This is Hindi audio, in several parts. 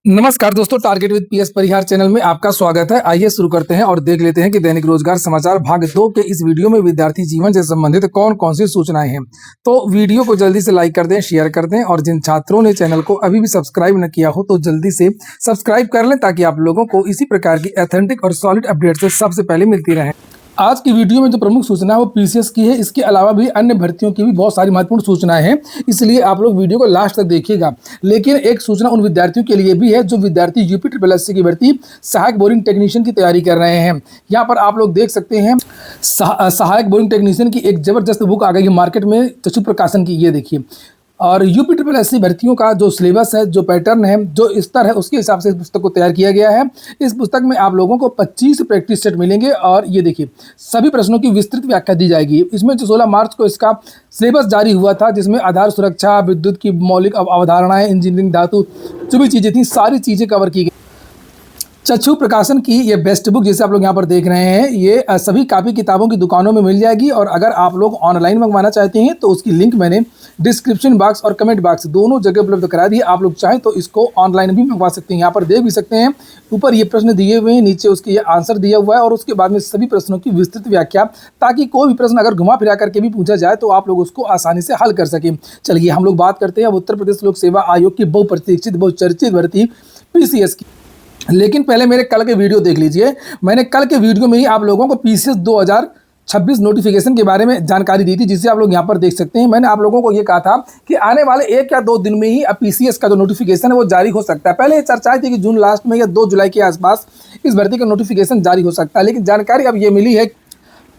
नमस्कार दोस्तों, target with PS Parihar channel में आपका स्वागत है। आइए शुरू करते हैं और देख लेते हैं कि दैनिक रोजगार समाचार भाग 2 के इस वीडियो में विद्यार्थी जीवन से संबंधित कौन कौन सी सूचनाएं हैं। तो वीडियो को जल्दी से लाइक कर दें, शेयर कर दें और जिन छात्रों ने चैनल को अभी भी सब्सक्राइब न किया हो तो जल्दी से सब्सक्राइब कर लें ताकि आप लोगों को इसी प्रकार की ऑथेंटिक और सॉलिड अपडेट से सबसे पहले मिलती रहे। आज की वीडियो में जो प्रमुख सूचना है वो पीसीएस की है। इसके अलावा भी अन्य भर्तियों की भी बहुत सारी महत्वपूर्ण सूचनाएं हैं, इसलिए आप लोग वीडियो को लास्ट तक देखिएगा। लेकिन एक सूचना उन विद्यार्थियों के लिए भी है जो विद्यार्थी यूपी SSC की भर्ती सहायक बोरिंग टेक्नीशियन की तैयारी कर रहे हैं। यहाँ पर आप लोग देख सकते हैं सहायक बोरिंग टेक्नीशियन की एक जबरदस्त बुक आ गई है मार्केट में, चक्षु प्रकाशन की। ये देखिए, और यूपी SSC भर्तियों का जो सिलेबस है, जो पैटर्न है, जो स्तर है, उसके हिसाब से इस पुस्तक को तैयार किया गया है। इस पुस्तक में आप लोगों को 25 प्रैक्टिस सेट मिलेंगे और ये देखिए सभी प्रश्नों की विस्तृत व्याख्या दी जाएगी। इसमें जो 16 मार्च को इसका सिलेबस जारी हुआ था, जिसमें आधार सुरक्षा, विद्युत की मौलिक अवधारणाएं, इंजीनियरिंग धातु जो भी चीज़ें थी, सारी चीज़ें कवर की गई। चक्षु प्रकाशन की ये बेस्ट बुक जिसे आप लोग यहाँ पर देख रहे हैं, ये सभी कापी किताबों की दुकानों में मिल जाएगी। और अगर आप लोग ऑनलाइन मंगवाना चाहते हैं तो उसकी लिंक मैंने डिस्क्रिप्शन बॉक्स और कमेंट बॉक्स दोनों जगह उपलब्ध करा दी है। आप लोग चाहें तो इसको ऑनलाइन भी मंगवा सकते हैं। यहाँ पर देख भी सकते हैं, ऊपर ये प्रश्न दिए हुए हैं, नीचे उसके ये आंसर दिया हुआ है और उसके बाद में सभी प्रश्नों की विस्तृत व्याख्या, ताकि कोई भी प्रश्न अगर घुमा फिरा करके भी पूछा जाए तो आप लोग उसको आसानी से हल कर सकें। चलिए हम लोग बात करते हैं अब उत्तर प्रदेश लोक सेवा आयोग की बहुप्रतीक्षित बहुचर्चित भर्ती पीसीएस की। लेकिन पहले मेरे कल के वीडियो देख लीजिए। मैंने कल के वीडियो में ही आप लोगों को पीसीएस 2026 नोटिफिकेशन के बारे में जानकारी दी थी, जिसे आप लोग यहाँ पर देख सकते हैं। मैंने आप लोगों को ये कहा था कि आने वाले 1 या 2 दिन में ही अब पीसीएस का जो नोटिफिकेशन है वो जारी हो सकता है। पहले चर्चाएं थी कि जून लास्ट में या 2 जुलाई के आसपास इस भर्ती का नोटिफिकेशन जारी हो सकता है, लेकिन जानकारी अब ये मिली है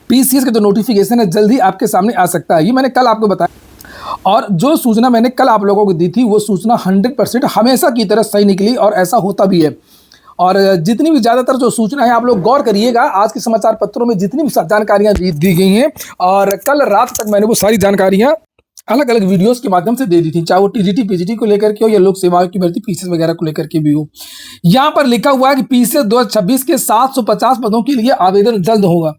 पीसीएस का जो नोटिफिकेशन है जल्द ही आपके सामने आ सकता है। ये मैंने कल आपको बताया और जो सूचना मैंने कल आप लोगों को दी थी वो सूचना 100% हमेशा की तरह सही निकली और ऐसा होता भी है। और जितनी भी ज़्यादातर जो सूचना है आप लोग गौर करिएगा, आज के समाचार पत्रों में जितनी भी जानकारियाँ दी गई हैं और कल रात तक मैंने वो सारी जानकारियाँ अलग अलग वीडियोस के माध्यम से दे दी थी, चाहे वो टीजीटी पीजीटी को लेकर के हो या लोक सेवाओं की भर्ती पीसीएस वगैरह को लेकर के भी हो। यहाँ पर लिखा हुआ है कि पीसीएस 2026 के 750 पदों के लिए आवेदन जल्द होगा।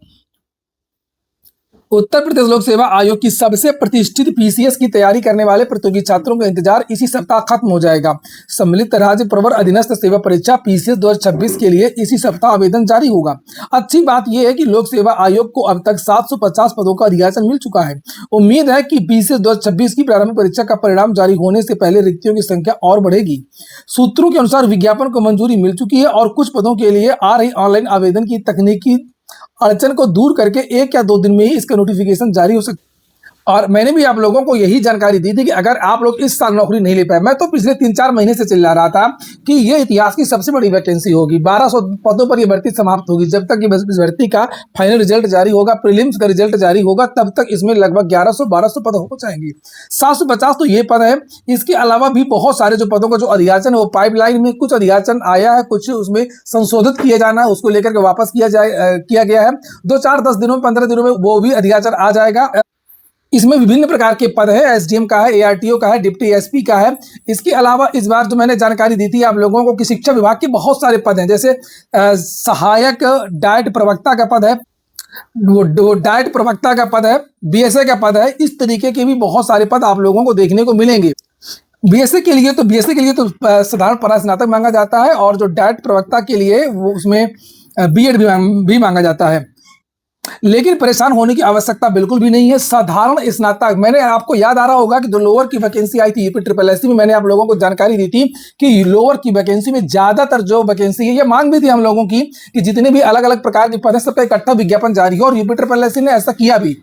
उत्तर प्रदेश लोक सेवा आयोग की सबसे प्रतिष्ठित पीसीएस की तैयारी करने वाले प्रतियोगी छात्रों का इंतजार इसी सप्ताह खत्म हो जाएगा। सम्मिलित राज्य प्रवर अधीनस्थ सेवा परीक्षा पीसीएस 2026 के लिए इसी सप्ताह आवेदन जारी होगा। अच्छी बात यह है कि लोक सेवा आयोग को अब तक 750 पदों का अधियाचन मिल चुका है। उम्मीद है कि पीसीएस 2026 की प्रारंभिक परीक्षा का परिणाम जारी होने से पहले रिक्तियों की संख्या और बढ़ेगी। सूत्रों के अनुसार विज्ञापन को मंजूरी मिल चुकी है और कुछ पदों के लिए आ रही ऑनलाइन आवेदन की तकनीकी अड़चन को दूर करके 1 या 2 दिन में ही इसका नोटिफिकेशन जारी हो सकता है। और मैंने भी आप लोगों को यही जानकारी दी थी कि अगर आप लोग इस साल नौकरी नहीं ले पाए, मैं तो पिछले 3-4 महीने से चिल्ला रहा था कि ये इतिहास की सबसे बड़ी वैकेंसी होगी। 1200 पदों पर ये भर्ती समाप्त होगी। जब तक ये इस भर्ती का फाइनल रिजल्ट जारी होगा, प्रीलिम्स का रिजल्ट जारी होगा, तब तक इसमें लगभग 1100-1200 पद हो जाएंगे। 750 तो ये पद है। इसके अलावा भी बहुत सारे जो पदों का जो अधियाचन है वो पाइपलाइन में, कुछ अधियाचन आया है, कुछ उसमें संशोधित किया जाना है, उसको लेकर के वापस किया गया है। 2-4-10 दिनों में, 15 दिनों में वो भी अधियाचन आ जाएगा। इसमें विभिन्न प्रकार के पद है, एसडीएम का है, एआरटीओ का है, डिप्टी एसपी का है। इसके अलावा इस बार जो मैंने जानकारी दी थी आप लोगों को कि शिक्षा विभाग के बहुत सारे पद हैं, जैसे सहायक डाइट प्रवक्ता का पद है, वो डाइट प्रवक्ता का पद है, बीएसए का पद है। इस तरीके के भी बहुत सारे पद आप लोगों को देखने को मिलेंगे। बीएसए के लिए तो साधारण परास्नातक मांगा जाता है और जो डाइट प्रवक्ता के लिए वो उसमें बीएड भी मांगा जाता है। लेकिन परेशान होने की आवश्यकता बिल्कुल भी नहीं है। साधारण स्नातक, मैंने आपको याद आ रहा होगा कि जो लोअर की वैकेंसी आई थी यूपी SSC में, मैंने आप लोगों को जानकारी दी थी कि लोअर की वैकेंसी में ज्यादातर जो वैकेंसी है, ये मांग भी थी हम लोगों की कि जितने भी अलग अलग प्रकार के पद है सबका इकट्ठा विज्ञापन जारी हो, और यूपी SSC ने ऐसा किया भी।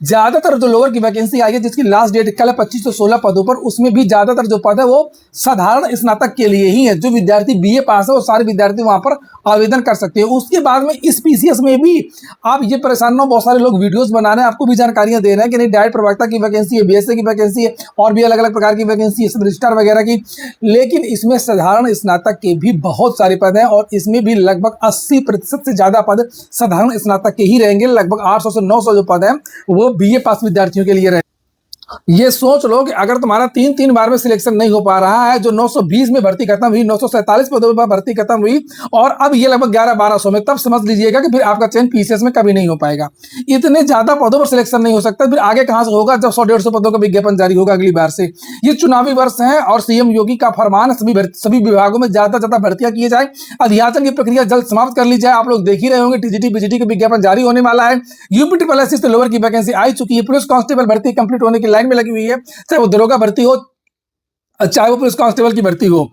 ज्यादातर जो लोअर की वैकेंसी आई है, जिसकी लास्ट डेट कल है 25 से 16 पदों पर, उसमें भी ज्यादातर जो पद है वो साधारण स्नातक के लिए ही है। जो विद्यार्थी बीए पास है वो सारे विद्यार्थी वहां पर आवेदन कर सकते हैं। उसके बाद में इस पीसीएस में भी आप ये परेशान हो, बहुत सारे लोग वीडियोस बना रहे हैं, आपको भी जानकारियां दे रहे हैं कि नहीं डाइट प्रवक्ता की वैकेंसी है, बीएसए की वैकेंसी है और भी अलग अलग प्रकार की वैकेंसी है, सब रजिस्ट्रार वगैरह की। लेकिन इसमें साधारण स्नातक के भी बहुत सारे पद हैं और इसमें भी लगभग 80% से ज्यादा पद साधारण स्नातक के ही रहेंगे। लगभग 800 से 900 जो पद है वो बीए पास विद्यार्थियों के लिए रहे। ये सोच लो कि अगर तुम्हारा 3 बार में सिलेक्शन नहीं हो पा रहा है, जो 920 में भर्ती खत्म हुई, 947 पदों पर भर्ती खत्म हुई और अब ये लगभग 1100-1200 में, तब समझ लीजिएगा कि फिर आपका चयन पीसीएस में कभी नहीं हो पाएगा। इतने ज्यादा पदों पर सिलेक्शन नहीं हो सकता, फिर आगे कहां से होगा जब 100-150 पदों का विज्ञापन जारी होगा अगली बार से। ये चुनावी वर्ष है और सीएम योगी का फरमान सभी विभागों में ज्यादा से ज्यादा भर्तियां किए जाए, अध्याचन की प्रक्रिया जल्द समाप्त कर ली जाए। आप लोग देख ही रहे होंगे टीजीटी पीजीटी का विज्ञापन जारी होने वाला है। यूपी ट्रिपल एससी से लोअर की वैकेंसी आई चुकी है, पुलिस कांस्टेबल भर्ती कंप्लीट होने की लाइन में लगी हुई है, चाहे वो दरोगा भर्ती हो चाहे वो पुलिस कांस्टेबल की भर्ती हो।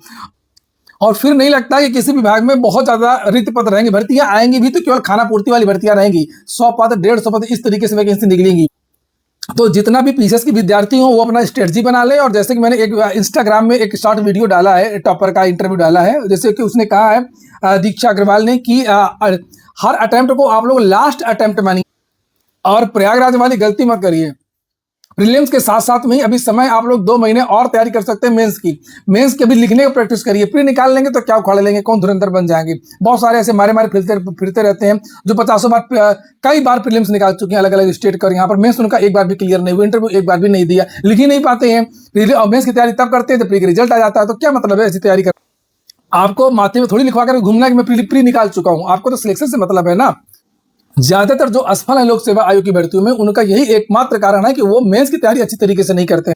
और फिर नहीं लगता कि किसी विभाग में बहुत ज्यादा रिक्त पद रहेंगे, भर्तियां आएंगी भी तो केवल खाना पूर्ति वाली भर्तियां रहेंगी, 100 पद 150 पद इस तरीके से वैकेंसी निकलेंगी। तो जितना भी पीसीएस के विद्यार्थी हो वो अपना स्ट्रेटजी बना ले। और जैसे कि मैंने एक इंस्टाग्राम में एक शॉर्ट वीडियो डाला है, टॉपर का इंटरव्यू डाला है, जैसे कि उसने कहा है दीक्षा अग्रवाल ने कि हर अटेम्प्ट को आप लोग लास्ट अटेम्प्ट मानिए और प्रयागराज वाली गलती मत करिए। प्रीलिम्स के साथ साथ में अभी समय आप लोग 2 महीने और तैयारी कर सकते हैं मेंस की। मेंस के भी लिखने का प्रैक्टिस करिए, प्री निकाल लेंगे तो क्या उखाड़ लेंगे, कौन धुरंधर बन जाएंगे। बहुत सारे ऐसे मारे मारे फिरते रहते हैं जो 50 बार कई बार प्रीलिम्स निकाल चुके हैं अलग अलग स्टेट का, यहाँ पर मेंस उनका एक बार भी क्लियर नहीं हुआ, इंटरव्यू एक बार भी नहीं दिया, लिख ही नहीं पाते हैं। मेंस की तैयारी तब करते हैं जब प्री का रिजल्ट आ जाता है। तो क्या मतलब है ऐसी तैयारी कर, आपको माथे में थोड़ी लिखवा कर घूमना कि मैं प्री निकाल चुका हूँ, आपको तो सिलेक्शन से मतलब है ना। ज्यादातर जो असफल है लोक सेवा आयोग की भर्तियों में, उनका यही एकमात्र कारण है कि वो मेंस की तैयारी अच्छी तरीके से नहीं करते।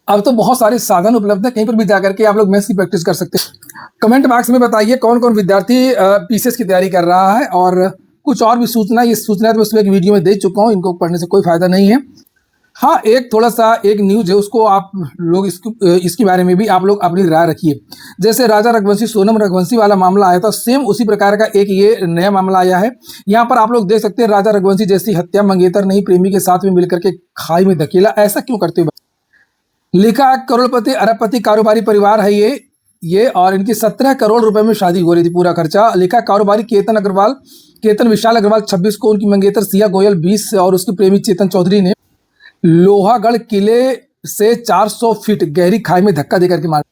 अब तो बहुत सारे साधन उपलब्ध है, कहीं पर भी जाकर के आप लोग मेंस की प्रैक्टिस कर सकते हैं। कमेंट बॉक्स में बताइए कौन कौन विद्यार्थी पीसीएस की तैयारी कर रहा है। और कुछ और भी सूचना, ये सूचना तो मैं सुबह की वीडियो में दे चुका हूँ, इनको पढ़ने से कोई फायदा नहीं है। हाँ, एक थोड़ा सा एक न्यूज है, उसको आप लोग इसके बारे में भी आप लोग अपनी राय रखिए। जैसे राजा रघुवंशी सोनम रघुवंशी वाला मामला आया था, सेम उसी प्रकार का एक ये नया मामला आया है। यहाँ पर आप लोग देख सकते हैं राजा रघुवंशी जैसी हत्या मंगेतर नहीं प्रेमी के साथ में मिलकर के खाई में धकेला, ऐसा क्यों करते हुए। लिखा करोड़पति अरबपति कारोबारी परिवार है ये और इनकी 17 करोड़ रुपए में शादी हो रही थी, पूरा खर्चा। लिखा कारोबारी केतन विशाल अग्रवाल 26 को, उनकी मंगेतर सिया गोयल 20 और उसके प्रेमी चेतन चौधरी ने लोहागढ़ किले से 400 फीट गहरी खाई में धक्का देकर के मार।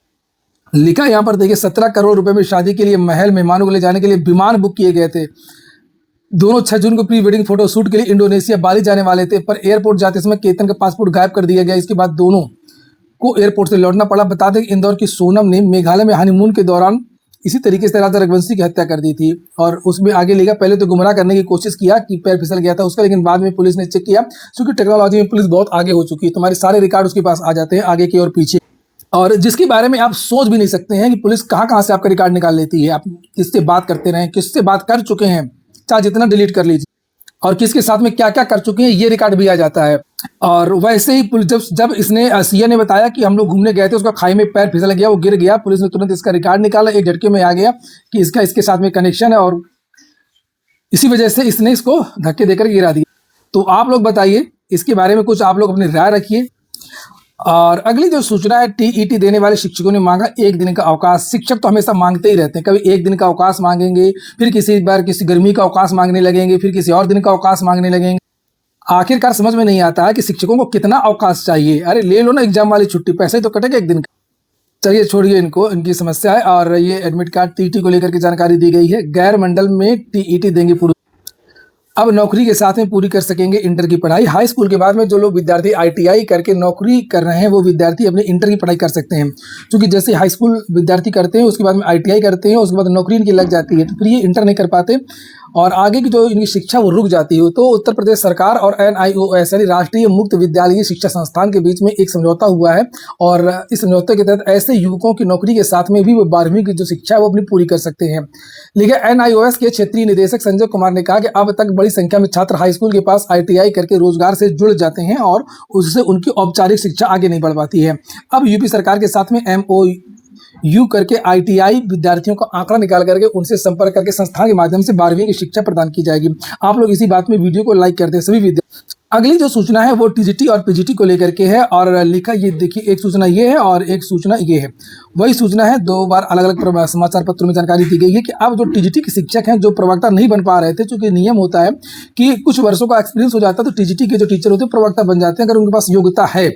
लिखा यहाँ पर देखिए 17 करोड़ रुपए में शादी के लिए महल मेहमानों को ले जाने के लिए विमान बुक किए गए थे। दोनों 6 जून को प्री वेडिंग फोटो शूट के लिए इंडोनेशिया बाली जाने वाले थे, पर एयरपोर्ट जाते समय केतन का पासपोर्ट गायब कर दिया गया। इसके बाद दोनों को एयरपोर्ट से लौटना पड़ा। बता दें कि इंदौर की सोनम ने मेघालय में हनीमून के दौरान इसी तरीके से राजा रघुवंशी की हत्या कर दी थी। और उसमें आगे लिखा पहले तो गुमराह करने की कोशिश किया कि पैर फिसल गया था उसका, लेकिन बाद में पुलिस ने चेक किया, क्योंकि टेक्नोलॉजी में पुलिस बहुत आगे हो चुकी है, तुम्हारे सारे रिकॉर्ड उसके पास आ जाते हैं आगे के और पीछे, और जिसके बारे में आप सोच भी नहीं सकते हैं कि पुलिस कहाँ कहाँ से आपका रिकॉर्ड निकाल लेती है। आप किससे बात करते रहे, किससे बात कर चुके हैं, चाहे जितना डिलीट कर लीजिए, और किसके साथ में क्या क्या कर चुके हैं ये रिकॉर्ड भी आ जाता है। और वैसे ही जब इसने सिया ने बताया कि हम लोग घूमने गए थे, उसका खाई में पैर फिसल गया, वो गिर गया, पुलिस ने तुरंत इसका रिकॉर्ड निकाला, एक झटके में आ गया कि इसके साथ में कनेक्शन है और इसी वजह से इसने इसको धक्के देकर गिरा दिया। तो आप लोग बताइए इसके बारे में कुछ, आप लोग अपनी राय रखिए। और अगली जो सूचना है, टीईटी देने वाले शिक्षकों ने मांगा 1 दिन का अवकाश। शिक्षक तो हमेशा मांगते ही रहते हैं, कभी 1 दिन का अवकाश मांगेंगे, फिर किसी बार किसी गर्मी का अवकाश मांगने लगेंगे, फिर किसी और दिन का अवकाश मांगने लगेंगे। आखिरकार समझ में नहीं आता है कि शिक्षकों को कितना अवकाश चाहिए। अरे ले लो ना एग्जाम वाली छुट्टी, पैसे तो कटेगा 1 दिन का। चलिए छोड़िए इनको, इनकी समस्या है। और ये एडमिट कार्ड टीईटी को लेकर के जानकारी दी गई है। गैर मंडल में टीईटी देंगे पूरी, अब नौकरी के साथ में पूरी कर सकेंगे इंटर की पढ़ाई। हाई स्कूल के बाद में जो लोग विद्यार्थी आईटीआई करके नौकरी कर रहे हैं, वो विद्यार्थी अपने इंटर की पढ़ाई कर सकते हैं, क्योंकि जैसे हाई स्कूल विद्यार्थी करते हैं उसके बाद में आईटीआई करते हैं, उसके बाद नौकरी इनकी लग जाती है, तो फिर ये इंटर नहीं कर पाते और आगे की जो इनकी शिक्षा वो रुक जाती है। तो उत्तर प्रदेश सरकार और एनआईओएस यानी राष्ट्रीय मुक्त विद्यालयी शिक्षा संस्थान के बीच में एक समझौता हुआ है, और इस समझौते के तहत ऐसे युवकों की नौकरी के साथ में भी वो 12वीं की जो शिक्षा है वो अपनी पूरी कर सकते हैं। लेकिन एनआईओएस के क्षेत्रीय निदेशक संजय कुमार ने कहा कि अब तक बड़ी संख्या में छात्र हाई स्कूल के पास आईटीआई करके रोजगार से जुड़ जाते हैं और उससे उनकी औपचारिक शिक्षा आगे नहीं बढ़ पाती है। अब यूपी सरकार के साथ में MOU करके आईटीआई विद्यार्थियों का आंकड़ा निकाल करके उनसे संपर्क करके संस्थान के माध्यम से 12वीं की शिक्षा प्रदान की जाएगी। आप लोग इसी बात में वीडियो को लाइक कर दें सभी विद्यार्थी। अगली जो सूचना है वो टीजीटी और पीजीटी को लेकर के है, और लिखा ये देखिए, एक सूचना ये है और एक सूचना ये है। वही सूचना है, 2 बार अलग अलग समाचार पत्रों में जानकारी दी गई है कि अब जो टीजीटी के शिक्षक हैं जो प्रवक्ता नहीं बन पा रहे थे, चूंकि नियम होता है कि कुछ वर्षों का एक्सपीरियंस हो जाता है तो टीजीटी के जो टीचर होते हैं प्रवक्ता बन जाते हैं अगर उनके पास योग्यता है।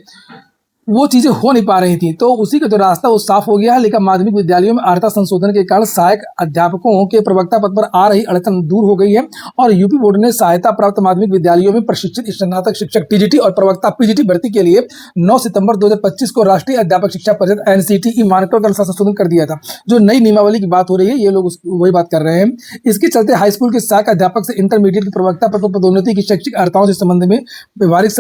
वो चीजें हो नहीं पा रही थी, तो उसी का जो रास्ता वो साफ हो गया है। लेकिन माध्यमिक विद्यालयों में अर्हता संशोधन के कारण सहायक अध्यापकों के प्रवक्ता पद पर आ रही अड़चन दूर हो गई है और यूपी बोर्ड ने सहायता प्राप्त माध्यमिक विद्यालयों में प्रशिक्षित स्नातक शिक्षक टीजीटी और प्रवक्ता पीजीटी भर्ती के लिए 9 सितंबर 2025 को राष्ट्रीय अध्यापक शिक्षा परिषद एनसीटीई मानकों के अनुसार संशोधन कर दिया था। जो नई नियमावली की बात हो रही है, ये लोग वही बात कर रहे हैं। इसके चलते हाई स्कूल के सहायक अध्यापक से इंटरमीडिएट के प्रवक्ता पद पर पदोन्नति की शैक्षिक अर्हताओं से संबंध में व्यवहारिक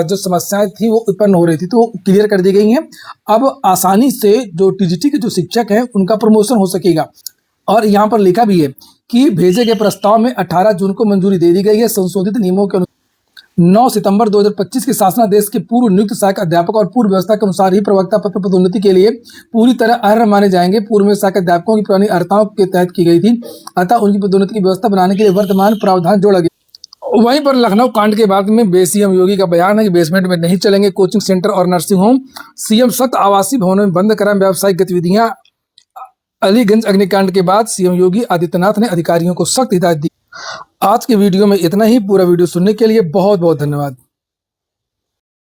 जो समस्याएं थी वो उत्पन्न हो रही थी, तो क्लियर कर दी गई हैं। अब आसानी से जो टीजीटी के जो शिक्षक हैं उनका प्रमोशन हो सकेगा। और यहाँ पर लिखा भी है कि भेजे गए प्रस्ताव में 18 जून को मंजूरी दे दी गई है। संशोधित नियमों के 9 सितंबर 2025 के शासनादेश के पूर्व नियुक्त सहायक अध्यापक और पूर्व व्यवस्था के अनुसार ही प्रवक्ता पद पर पदोन्नति के लिए पूरी तरह अर्ह माने जाएंगे। पूर्व में सहायक अध्यापकों की पुरानी अर्हताओं के तहत की गई थी, अतः उनकी पदोन्नति की व्यवस्था बनाने के लिए वर्तमान प्रावधान जोड़ा गया। वहीं पर लखनऊ कांड के बाद में सीएम योगी का बयान है कि बेसमेंट में नहीं चलेंगे कोचिंग सेंटर और नर्सिंग होम। सीएम सख्त आवासीय भवनों में बंद कराएं व्यावसायिक गतिविधियां। अलीगंज अग्निकांड के बाद सीएम योगी आदित्यनाथ ने अधिकारियों को सख्त हिदायत दी। आज के वीडियो में इतना ही। पूरा वीडियो सुनने के लिए बहुत बहुत धन्यवाद।